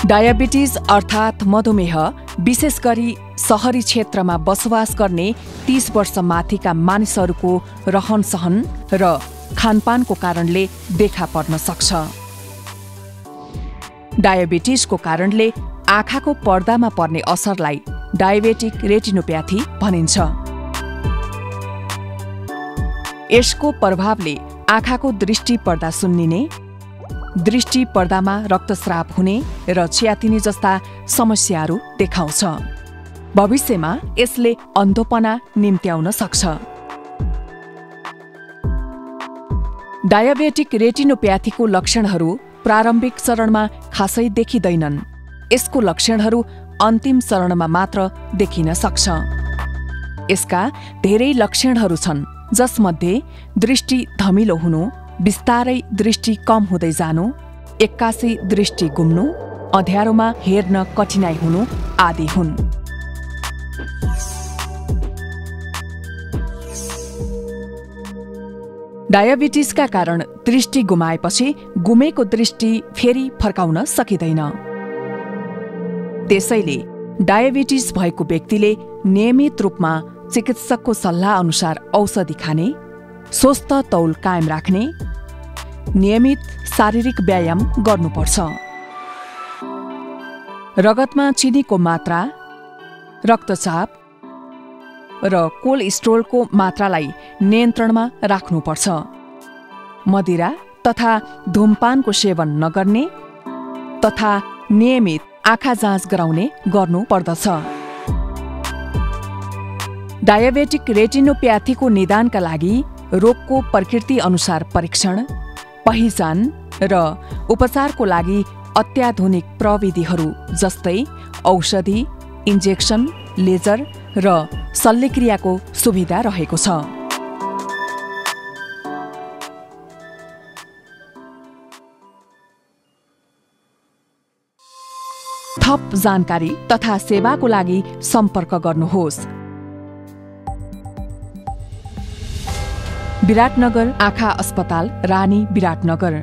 Diabetes अर्थात् मधुमेह विशेष गरी शहरी क्षेत्रमा बसोबास गर्ने 30 वर्ष माथिका मानिसहरूको रहनसहन र खानपानको कारणले देखा पर्न सक्छ। डायबिटिजको कारणले आँखाको पर्दामा पर्ने असरलाई डायबेटिक रेटिनोप्याथी भनिन्छ। यसको प्रभावले आँखाको दृष्टि पर्दा सुन्निने, दृष्टि पर्दामा रक्तस्राव हुने र छ्यातिने जस्ता समस्याहरू देखाउँछ। भविष्यमा यसले अन्धोपना निम्त्याउन सक्छ। डायबेटिक रेटिनोप्याथीको लक्षणहरू प्रारम्भिक चरणमा खासै देखिँदैनन्। यसको लक्षणहरू अन्तिम चरणमा मात्र देखिन सक्छ। यसका धेरै लक्षणहरू छन्, जसमध्ये दृष्टि धमिलो हुनु, बिस्तारै दृष्टि कम हुँदै जानु, एक्कासी दृष्टि गुम्नु, अँध्यारोमा हेर्न कठिनाइ हुनु आदि हुन्। डायबिटिजका कारण दृष्टि गुमाएपछि गुमेको दृष्टि फेरि फर्काउन सकिँदैन। त्यसैले डायबिटिज भएको व्यक्तिले नियमित रूपमा चिकित्सकको सल्लाह अनुसार औषधि खाने, स्वस्थ तौल कायम राख्ने, नियमित शारीरिक व्यायाम गर्नुपर्छ। रगतमा चिनीको मात्रा, रक्तचाप र कोलेस्ट्रोलको मात्रालाई नियन्त्रणमा राख्नुपर्छ। मदिरा तथा धूमपानको सेवन नगर्ने तथा नियमित आँखा जाँच गराउने गर्नुपर्दछ। डायबेटिक रेटिनोप्याथीको निदानका लागि रोगको प्रकृति अनुसार परीक्षण, पहिचान र उपचारको लागि अत्याधुनिक प्रविधिहरू जस्तै औषधि, इन्जेक्सन, लेजर र शल्यक्रियाको सुविधा रहेको छ। थप जानकारी तथा सेवाको लागि सम्पर्क गर्नुहोस्। विराटनगर आँखा अस्पताल, रानी, विराटनगर।